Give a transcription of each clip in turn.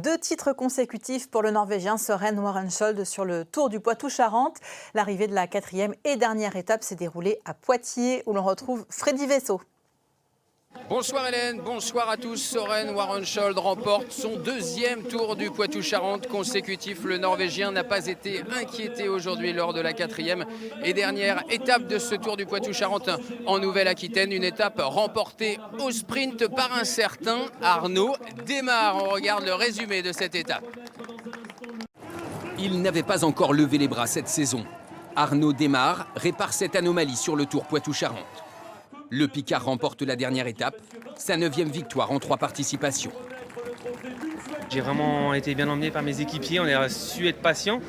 2 titres consécutifs pour le Norvégien Søren Warensholt sur le Tour du Poitou-Charentes. L'arrivée de la 4e et dernière étape s'est déroulée à Poitiers où l'on retrouve Freddy Vessaux. Bonsoir Hélène, bonsoir à tous. Søren Warensholt remporte son 2e Tour du Poitou-Charentes consécutif. Le Norvégien n'a pas été inquiété aujourd'hui lors de la 4e et dernière étape de ce Tour du Poitou-Charentes en Nouvelle-Aquitaine. Une étape remportée au sprint par un certain Arnaud Démare. On regarde le résumé de cette étape. Il n'avait pas encore levé les bras cette saison. Arnaud Démare répare cette anomalie sur le Tour Poitou-Charentes. Le Picard remporte la dernière étape, sa 9e victoire en 3 participations. J'ai vraiment été bien emmené par mes équipiers, on a su être patient.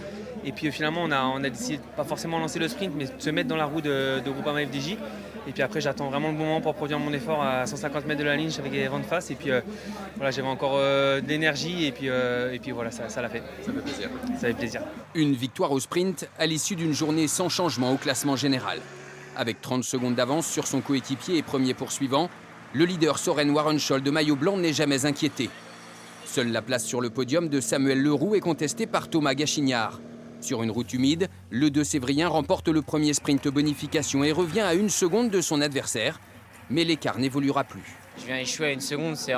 Et puis finalement, on a décidé de pas forcément lancer le sprint, mais de se mettre dans la roue de Groupama FDJ. Et puis après, j'attends vraiment le bon moment pour produire mon effort à 150 mètres de la ligne avec les vents de face. Et puis voilà, j'avais encore d'énergie et puis voilà, ça l'a fait. Ça fait plaisir. Ça fait plaisir. Une victoire au sprint à l'issue d'une journée sans changement au classement général. Avec 30 secondes d'avance sur son coéquipier et premier poursuivant, le leader Søren Warensholt de maillot blanc n'est jamais inquiété. Seule la place sur le podium de Samuel Leroux est contestée par Thomas Gachignard. Sur une route humide, le 2 Sévrien remporte le premier sprint bonification et revient à 1 seconde de son adversaire. Mais l'écart n'évoluera plus. Je viens échouer à 1 seconde, c'est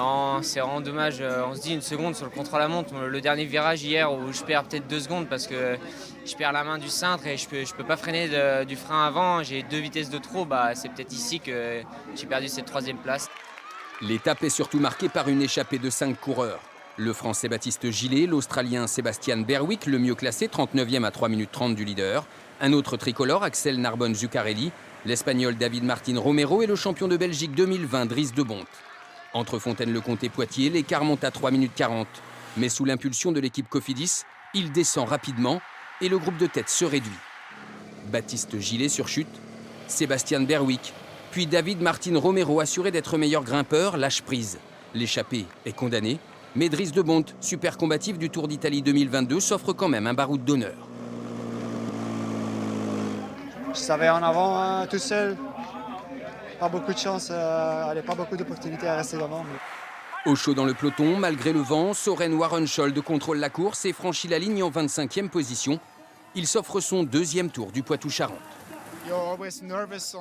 vraiment dommage. On se dit 1 seconde sur le contrôle à montre. Le dernier virage hier où je perds peut-être 2 secondes parce que je perds la main du cintre et je peux pas freiner du frein avant. J'ai 2 vitesses de trop. C'est peut-être ici que j'ai perdu cette 3e place. L'étape est surtout marquée par une échappée de 5 coureurs. Le Français Baptiste Gillet, l'Australien Sebastian Berwick, le mieux classé, 39e à 3 minutes 30 du leader. Un autre tricolore, Axel Narbonne-Zuccarelli. L'Espagnol David Martin Romero et le champion de Belgique 2020, Dries de Bondt. Entre Fontaine-le-Comte et Poitiers, l'écart monte à 3 minutes 40. Mais sous l'impulsion de l'équipe Cofidis, il descend rapidement et le groupe de tête se réduit. Baptiste Gillet surchute, Sébastien Berwick, puis David Martin Romero, assuré d'être meilleur grimpeur, lâche prise. L'échappée est condamnée, mais Dries de Bondt, super combatif du Tour d'Italie 2022, s'offre quand même un baroud d'honneur. Je savais en avant tout seul, pas beaucoup de chance, pas beaucoup d'opportunités à rester devant. Mais... Au chaud dans le peloton, malgré le vent, Søren Warensholt contrôle la course et franchit la ligne en 25e position. Il s'offre son 2e Tour du Poitou-Charentes.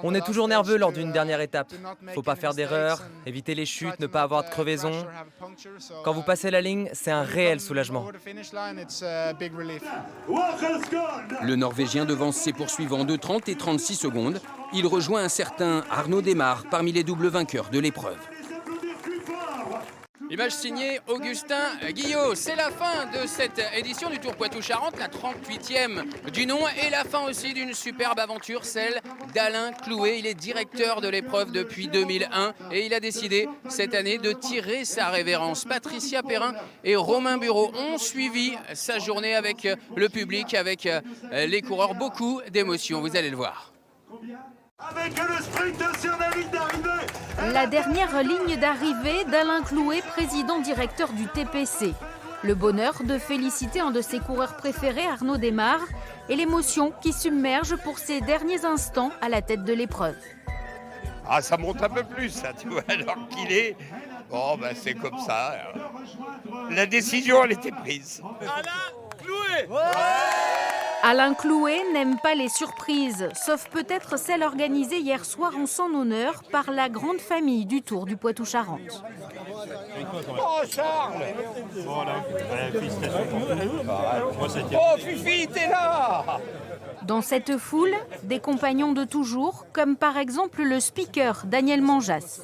On est toujours nerveux lors d'une dernière étape. Il ne faut pas faire d'erreurs, éviter les chutes, ne pas avoir de crevaison. Quand vous passez la ligne, c'est un réel soulagement. Le Norvégien devance ses poursuivants de 30 et 36 secondes. Il rejoint un certain Arnaud Démare parmi les doubles vainqueurs de l'épreuve. Image signée Augustin Guillot. C'est la fin de cette édition du Tour Poitou-Charentes, la 38e du nom et la fin aussi d'une superbe aventure, celle d'Alain Clouet. Il est directeur de l'épreuve depuis 2001 et il a décidé cette année de tirer sa révérence. Patricia Perrin et Romain Bureau ont suivi sa journée avec le public, avec les coureurs. Beaucoup d'émotions, vous allez le voir. Avec le sprint sur la ligne d'arrivée. La dernière ligne d'arrivée d'Alain Clouet, président directeur du TPC. Le bonheur de féliciter un de ses coureurs préférés, Arnaud Démare, et l'émotion qui submerge pour ses derniers instants à la tête de l'épreuve. Ah, ça monte un peu plus, ça, tu vois, alors qu'il est... Bon, c'est comme ça. La décision, elle était prise. Alain Clouet. Ouais. Alain Clouet n'aime pas les surprises, sauf peut-être celle organisée hier soir en son honneur par la grande famille du Tour du Poitou-Charentes. Oh, Charles! Oh, Fifi, t'es là! Dans cette foule, des compagnons de toujours, comme par exemple le speaker Daniel Manjas.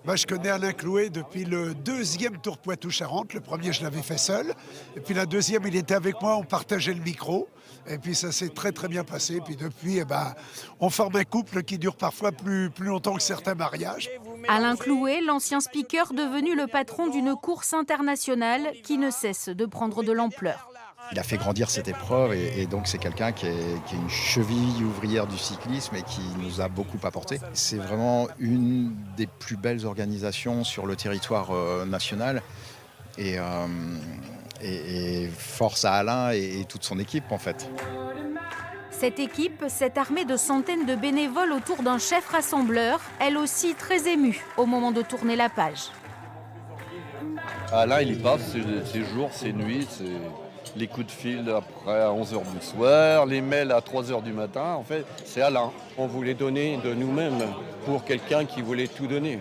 Moi, je connais Alain Clouet depuis le 2e Tour Poitou-Charentes. Le premier, je l'avais fait seul. Et puis la 2e, il était avec moi, on partageait le micro. Et puis ça s'est très très bien passé. Et puis depuis, on forme un couple qui dure parfois plus longtemps que certains mariages. Alain Clouet, l'ancien speaker devenu le patron d'une course internationale qui ne cesse de prendre de l'ampleur. Il a fait grandir cette épreuve et donc c'est quelqu'un qui est une cheville ouvrière du cyclisme et qui nous a beaucoup apporté. C'est vraiment une des plus belles organisations sur le territoire national et force à Alain et toute son équipe en fait. Cette équipe, cette armée de centaines de bénévoles autour d'un chef rassembleur, elle aussi très émue au moment de tourner la page. Alain, il y passe ses jours, ses nuits, les coups de fil après à 11h du soir, les mails à 3h du matin. En fait, c'est Alain. On voulait donner de nous-mêmes pour quelqu'un qui voulait tout donner.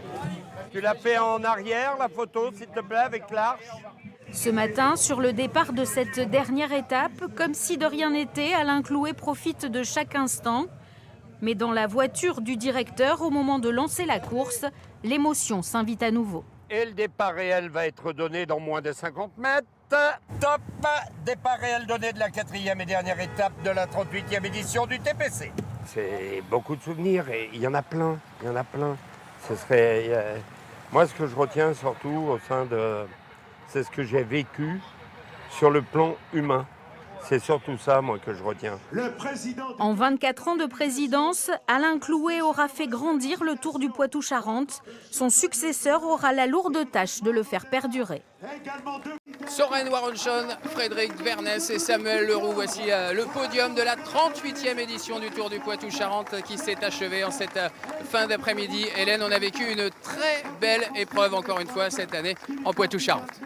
Tu l'as fait en arrière, la photo, s'il te plaît, avec l'arche. Ce matin, sur le départ de cette dernière étape, comme si de rien n'était, Alain Clouet profite de chaque instant. Mais dans la voiture du directeur, au moment de lancer la course, l'émotion s'invite à nouveau. Et le départ réel va être donné dans moins de 50 mètres. Top! Départ réel donné de la 4e et dernière étape de la 38e édition du TPC. C'est beaucoup de souvenirs et il y en a plein. Ce serait... Moi, ce que je retiens surtout au sein de... C'est ce que j'ai vécu sur le plan humain. C'est surtout ça, moi, que je retiens. En 24 ans de présidence, Alain Clouet aura fait grandir le Tour du Poitou-Charentes. Son successeur aura la lourde tâche de le faire perdurer. Søren Warholshon, Frédéric Vernès et Samuel Leroux. Voici le podium de la 38e édition du Tour du Poitou-Charentes qui s'est achevé en cette fin d'après-midi. Hélène, on a vécu une très belle épreuve encore une fois cette année en Poitou-Charentes.